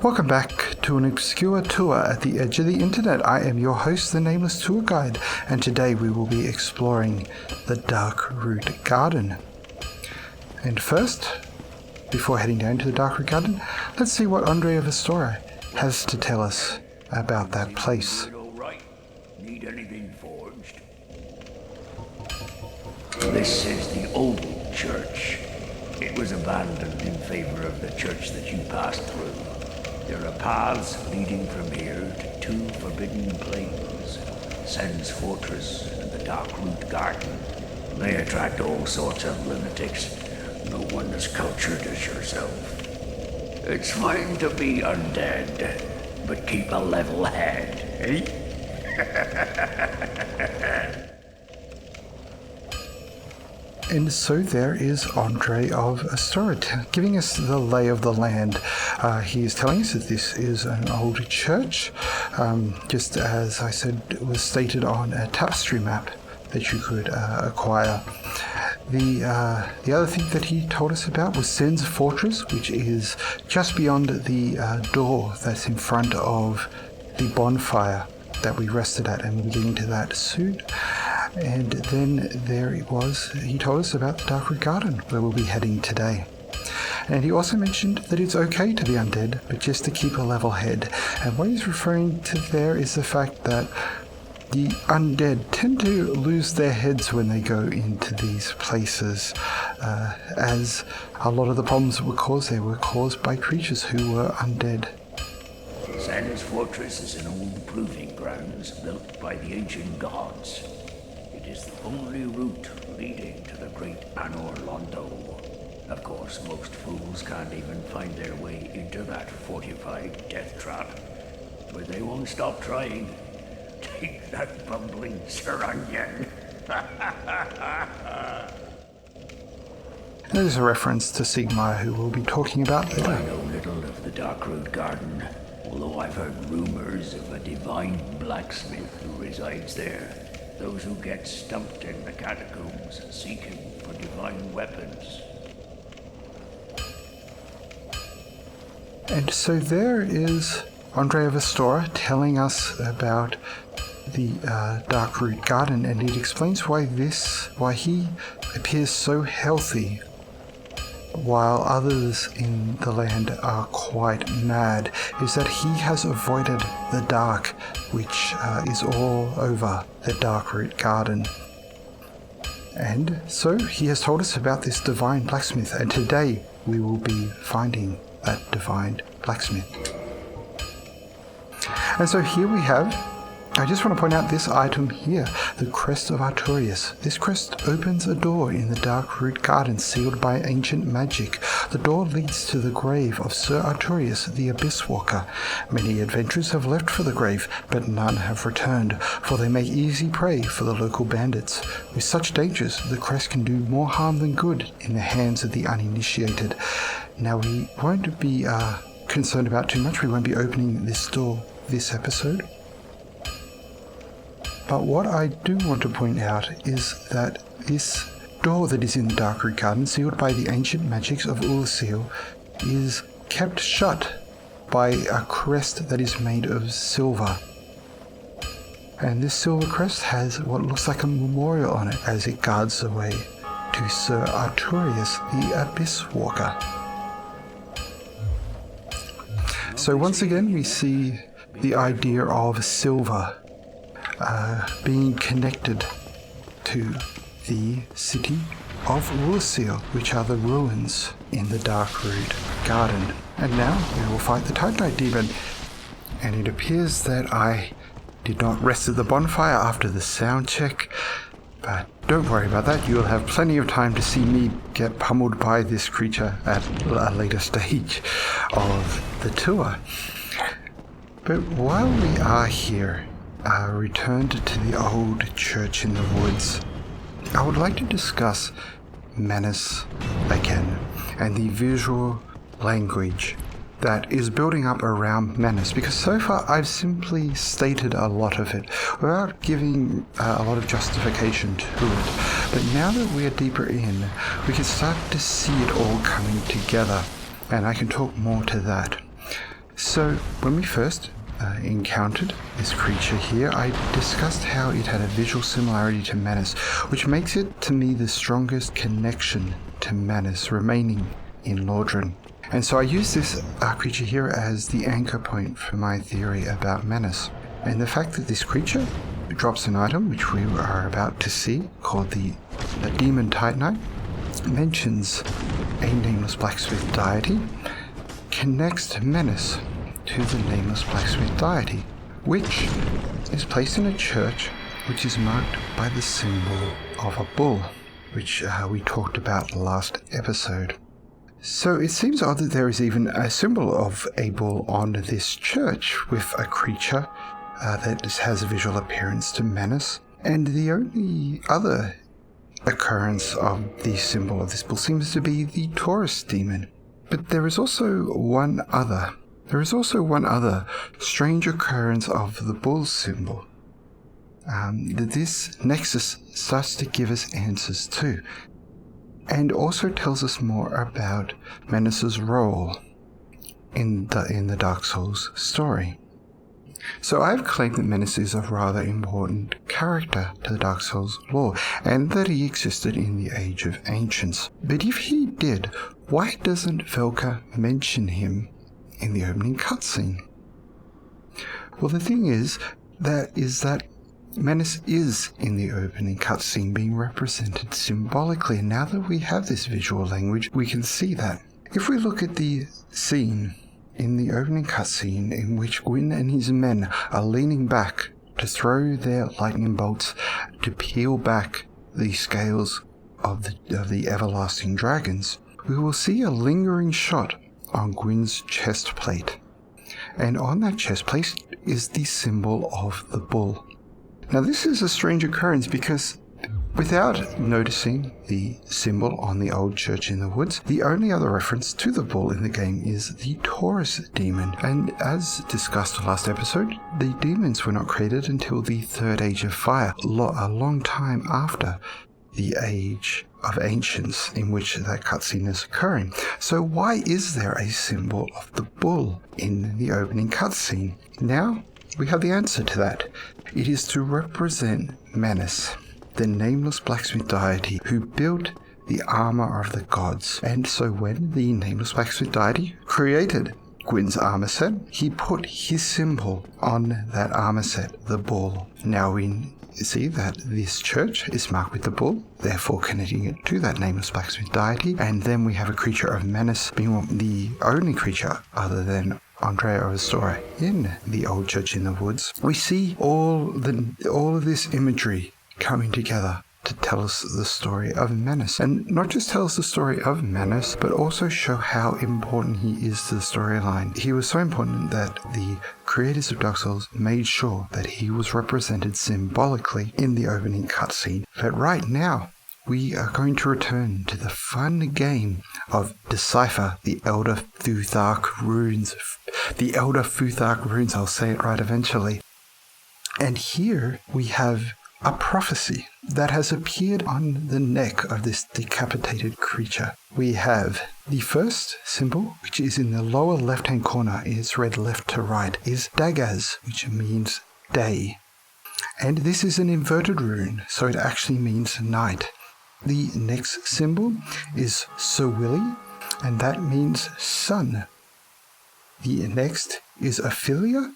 Welcome back to an obscure tour at the edge of the internet. I am your host, the Nameless Tour Guide, and today we will be exploring the Darkroot Garden. And first, before heading down to the Darkroot Garden, let's see what Artorias the Abysswalker has to tell us about that place. Alright. Need anything forged? This is the old church. It was abandoned in favor of the church that you passed through. There are paths leading from here to two forbidden plains, Sen's Fortress and the Darkroot Garden. They attract all sorts of lunatics, no one as cultured as yourself. It's fine to be undead, but keep a level head, eh? And so there is Artorias the Abysswalker giving us the lay of the land. He is telling us that this is an old church, just as I said, it was stated on a tapestry map that you could acquire. The other thing that he told us about was Sen's Fortress, which is just beyond the door that's in front of the bonfire that we rested at, and we'll be getting to that soon. And then there it was, he told us about the Darkroot Garden, where we'll be heading today. And he also mentioned that it's okay to be undead, but just to keep a level head. And what he's referring to there is the fact that the undead tend to lose their heads when they go into these places, as a lot of the problems that were caused there were caused by creatures who were undead. Sen's Fortress is an old proving grounds built by the ancient gods. It is the only route leading to the great Anor Londo. Of course, most fools can't even find their way into that fortified death trap, but they won't stop trying. Take that bumbling Sir Onion. There's a reference to Sigmar, who we'll be talking about later. I know little of the Darkroot Garden, although I've heard rumors of a divine blacksmith who resides there. Those who get stumped in the catacombs seeking for divine weapons. And so there is Artorias the Abysswalker telling us about the Darkroot Garden, and it explains why he appears so healthy while others in the land are quite mad, is that he has avoided the dark, which is all over the Darkroot Garden. And so he has told us about this divine blacksmith, and today we will be finding that divine blacksmith. And so here we have, I just want to point out this item here, the Crest of Artorias. This crest opens a door in the Darkroot Garden sealed by ancient magic. The door leads to the grave of Sir Artorias the Abysswalker. Many adventurers have left for the grave, but none have returned, for they make easy prey for the local bandits. With such dangers, the crest can do more harm than good in the hands of the uninitiated. Now we won't be concerned about too much. We won't be opening this door this episode. But what I do want to point out is that this door that is in the Darkroot Garden, sealed by the ancient magics of Ulsil, is kept shut by a crest that is made of silver. And this silver crest has what looks like a memorial on it as it guards the way to Sir Artorias the Abysswalker. So once again we see the idea of silver being connected to the city of Ulsil, which are the ruins in the Darkroot Garden. And now we will fight the Titanite Demon. And it appears that I did not rest at the bonfire after the sound check, but don't worry about that. You'll have plenty of time to see me get pummeled by this creature at a later stage of the tour. But while we are here, returned to the old church in the woods, I would like to discuss Menace again, and the visual language that is building up around Menace, because so far I've simply stated a lot of it without giving a lot of justification to it. But now that we are deeper in, we can start to see it all coming together, and I can talk more to that. So, when we first encountered this creature here, I discussed how it had a visual similarity to Menace, which makes it, to me, the strongest connection to Menace remaining in Lordran. And so I use this creature here as the anchor point for my theory about Menace. And the fact that this creature drops an item, which we are about to see, called the Demon Titanite, mentions a nameless blacksmith deity, connects Menace to the nameless blacksmith deity, which is placed in a church which is marked by the symbol of a bull, which we talked about last episode. So it seems odd that there is even a symbol of a bull on this church with a creature that has a visual appearance to Menace, and the only other occurrence of the symbol of this bull seems to be the Taurus demon. But there is also one other strange occurrence of the bull's symbol that this nexus starts to give us answers to, and also tells us more about Menace's role in the Dark Souls story. So I've claimed that Menace is a rather important character to the Dark Souls lore, and that he existed in the Age of Ancients. But if he did, why doesn't Velka mention him in the opening cutscene? Well, the thing is that Menace is in the opening cutscene being represented symbolically, and now that we have this visual language, we can see that. If we look at the scene in the opening cutscene in which Gwyn and his men are leaning back to throw their lightning bolts to peel back the scales of the everlasting dragons, we will see a lingering shot on Gwyn's chest plate. And on that chest plate is the symbol of the bull. Now this is a strange occurrence because without noticing the symbol on the old church in the woods, the only other reference to the bull in the game is the Taurus demon. And as discussed last episode, the demons were not created until the Third Age of Fire, a long time after the Age of Ancients in which that cutscene is occurring. So why is there a symbol of the bull in the opening cutscene? Now we have the answer to that. It is to represent Menace, the nameless blacksmith deity who built the armor of the gods. And so when the nameless blacksmith deity created Gwyn's armor set, he put his symbol on that armor set, the bull. Now we see that this church is marked with the bull, therefore connecting it to that nameless blacksmith deity, and then we have a creature of Menace being the only creature other than Andrea of Astora in the old church in the woods. We see all of this imagery coming together to tell us the story of Menace. And not just tell us the story of Menace, but also show how important he is to the storyline. He was so important that the creators of Dark Souls made sure that he was represented symbolically in the opening cutscene. But right now, we are going to return to the fun game of Decipher the Elder Futhark runes. The Elder Futhark runes, I'll say it right eventually. And here we have a prophecy that has appeared on the neck of this decapitated creature. We have the first symbol, which is in the lower left-hand corner, is read left to right, is Dagaz, which means day. And this is an inverted rune, so it actually means night. The next symbol is Sowili, and that means sun. The next is Ophelia,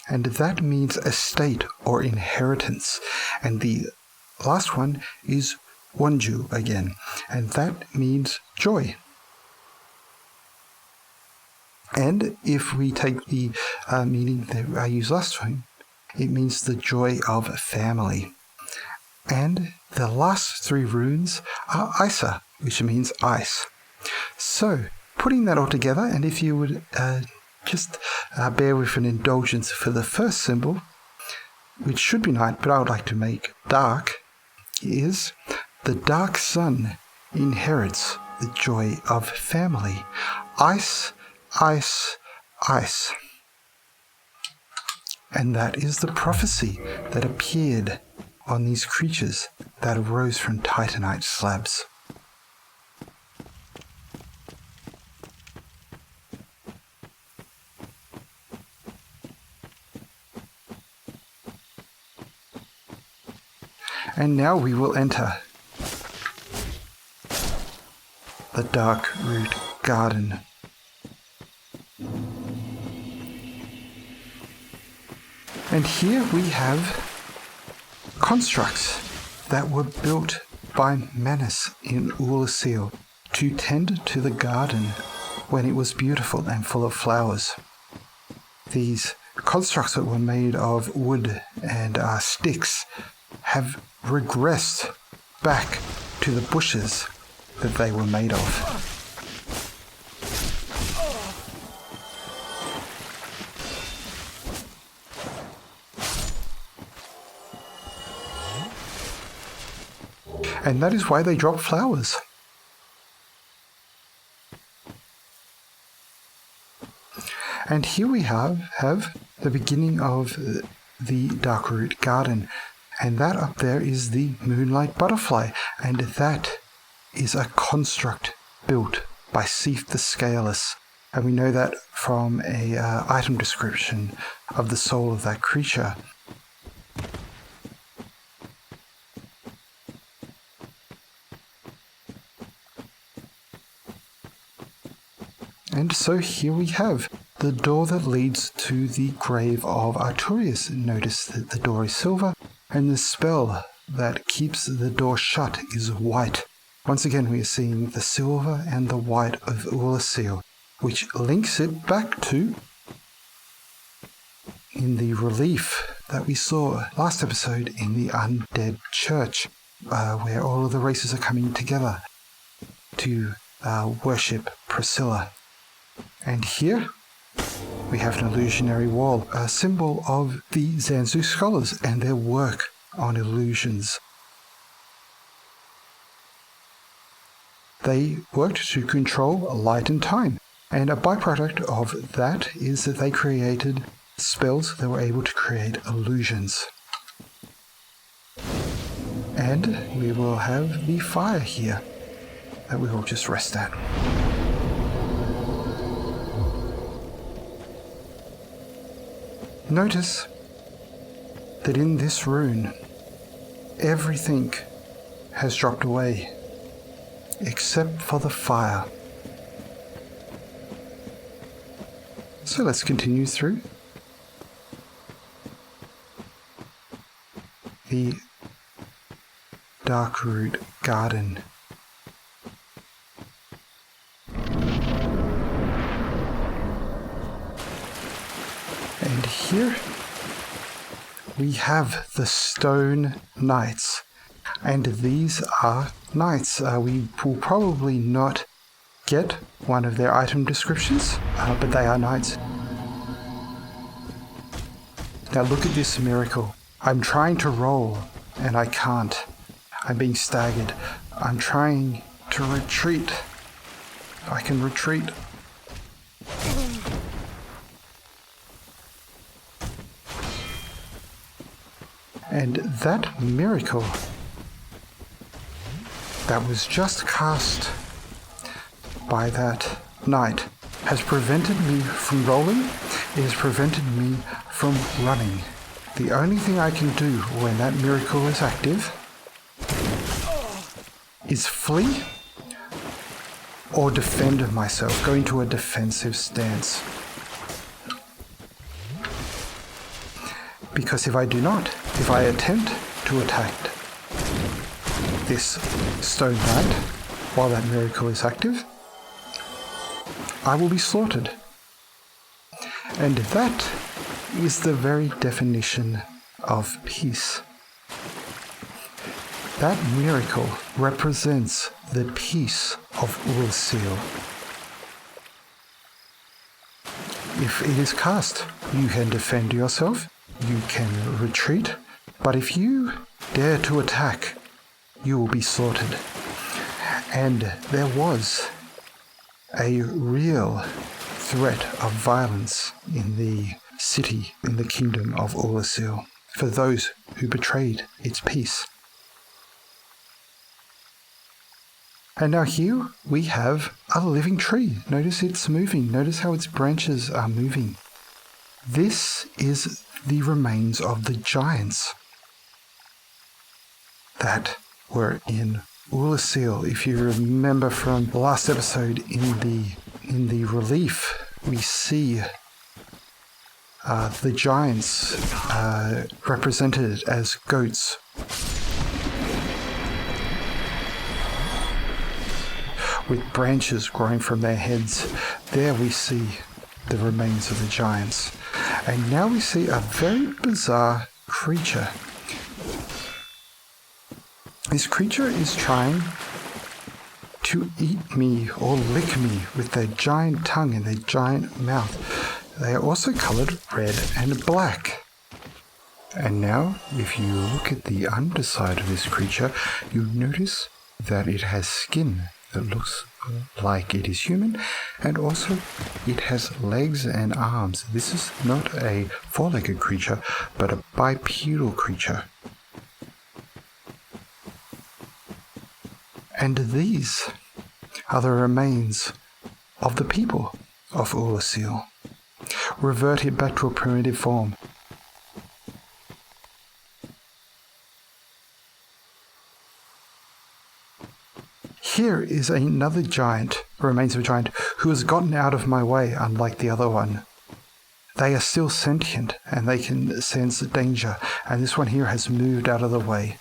and that means estate or inheritance. And the last one is Wonju again, and that means joy. And if we take the meaning that I used last time, it means the joy of family. And the last three runes are Isa, which means ice. So, putting that all together, and if you would just bear with an indulgence for the first symbol, which should be night, but I would like to make dark, is the dark sun inherits the joy of family. Ice, ice, ice. And that is the prophecy that appeared on these creatures that arose from Titanite slabs. And now we will enter the Darkroot Garden. And here we have constructs that were built by Menace in Ulysses to tend to the garden when it was beautiful and full of flowers. These constructs that were made of wood and sticks have regressed back to the bushes that they were made of. And that is why they drop flowers. And here we have the beginning of the Darkroot Garden. And that up there is the Moonlight Butterfly. And that is a construct built by Seath the Scaleless. And we know that from a item description of the soul of that creature. And so here we have the door that leads to the grave of Artorias. Notice that the door is silver, and the spell that keeps the door shut is white. Once again, we are seeing the silver and the white of Ulysses, which links it back to in the relief that we saw last episode in the Undead Church, where all of the races are coming together to worship Priscilla. And here we have an illusionary wall, a symbol of the Zanzu scholars and their work on illusions. They worked to control light and time, and a byproduct of that is that they created spells that were able to create illusions. And we will have the fire here that we will just rest at. Notice that in this rune, everything has dropped away except for the fire. So let's continue through the Darkroot Garden. And here we have the Stone Knights, and these are knights. We will probably not get one of their item descriptions, but they are knights. Now look at this miracle. I'm trying to roll, and I can't. I'm being staggered. I'm trying to retreat. I can retreat. And that miracle that was just cast by that knight has prevented me from rolling. It has prevented me from running. The only thing I can do when that miracle is active is flee or defend myself, go into a defensive stance. Because if I do not, if I attempt to attack this Stone Knight while that miracle is active, I will be slaughtered. And that is the very definition of peace. That miracle represents the peace of Ulysses. If it is cast, you can defend yourself, you can retreat, but if you dare to attack, you will be slaughtered. And there was a real threat of violence in the city, in the kingdom of Ulysses, for those who betrayed its peace. And now here we have a living tree. Notice it's moving. Notice how its branches are moving. This is the remains of the giants. that were in Ulasil. If you remember from the last episode, in the relief, we see the giants represented as goats. With branches growing from their heads. There we see the remains of the giants. And now we see a very bizarre creature. This creature is trying to eat me or lick me with their giant tongue and their giant mouth. They are also colored red and black. And now, if you look at the underside of this creature, you'll notice that it has skin that looks like it is human, and also it has legs and arms. This is not a four-legged creature, but a bipedal creature. And these are the remains of the people of Ulasil, reverted back to a primitive form. Here is another giant, remains of a giant, who has gotten out of my way, unlike the other one. They are still sentient, and they can sense danger, and this one here has moved out of the way.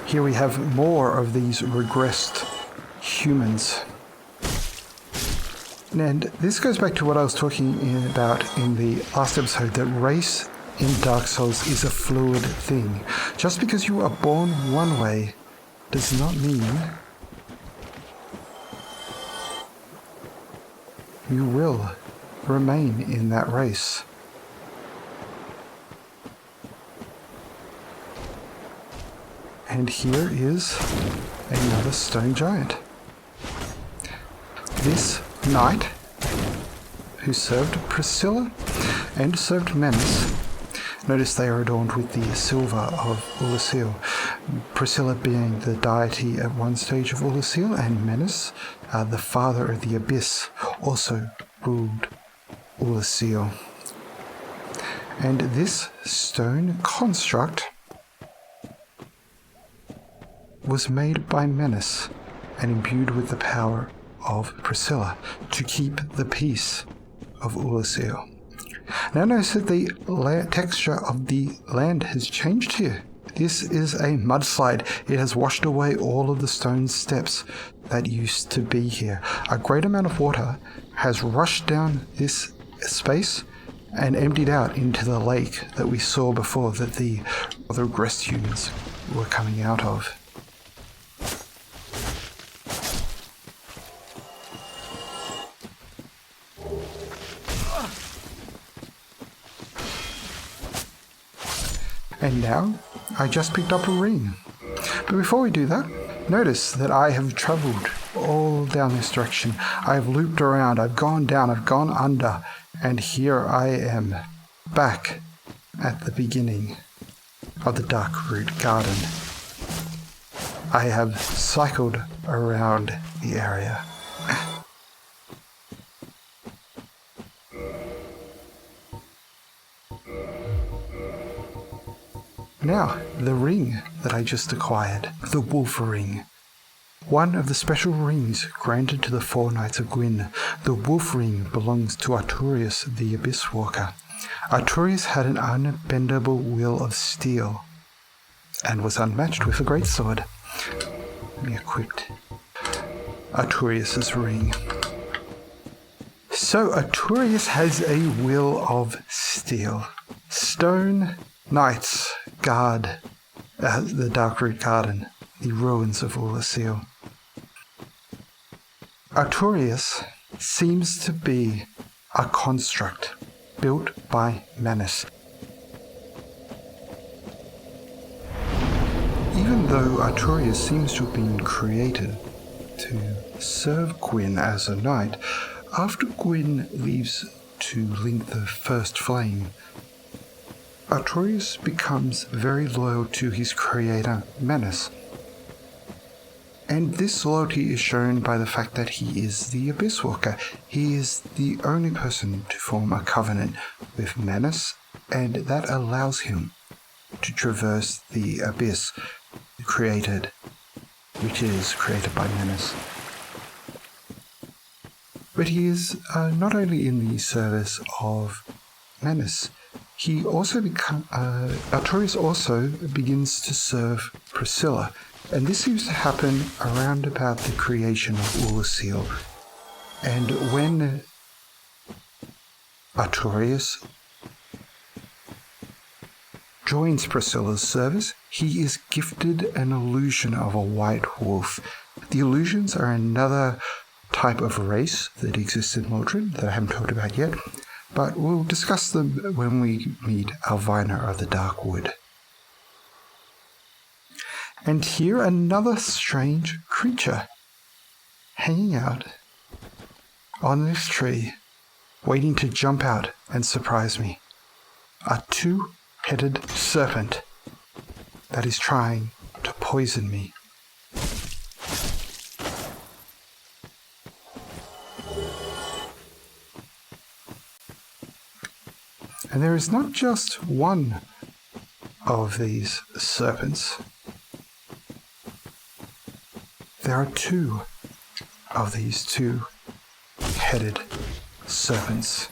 Here we have more of these regressed humans. And this goes back to what I was talking about in the last episode, that race in Dark Souls is a fluid thing. Just because you are born one way does not mean you will remain in that race. And here is another stone giant. This knight, who served Priscilla and served Menace, notice they are adorned with the silver of Ulasil. Priscilla being the deity at one stage of Ulasil, and Menace, the father of the Abyss, also ruled Ulasil. And this stone construct was made by Menace and imbued with the power of Priscilla to keep the peace of Ulasil. Now notice that the texture of the land has changed here. This is a mudslide. It has washed away all of the stone steps that used to be here. A great amount of water has rushed down this space and emptied out into the lake that we saw before, that the regressed humans were coming out of. And now, I just picked up a ring. But before we do that, notice that I have travelled all down this direction. I've looped around, I've gone down, I've gone under, and here I am, back at the beginning of the Darkroot Garden. I have cycled around the area. Now, the ring that I just acquired, the Wolverine. One of the special rings granted to the four Knights of Gwyn. The Wolf Ring belongs to Artorias the Abysswalker. Artorias had an unbendable will of steel, and was unmatched with a greatsword. Let me equip Artorias' ring. So Artorias has a will of steel. Stone Knights guard the Darkroot Garden, the ruins of Ulasil. Artorias seems to be a construct built by Menace. Even though Artorias seems to have been created to serve Gwyn as a knight, after Gwyn leaves to link the First Flame, Artorias becomes very loyal to his creator, Menace, And this loyalty is shown by the fact that he is the Abysswalker. He is the only person to form a covenant with Menace, and that allows him to traverse the abyss which is created by Menace. But he is not only in the service of Menace, Artorias also begins to serve Priscilla, and this seems to happen around about the creation of Ulyssil. And when Artorias joins Priscilla's service, he is gifted an illusion of a white wolf. The illusions are another type of race that exists in Lordran that I haven't talked about yet, but we'll discuss them when we meet Alvina of the Darkwood. And here another strange creature hanging out on this tree, waiting to jump out and surprise me. A two-headed serpent that is trying to poison me. And there is not just one of these serpents. There are two of these two-headed serpents.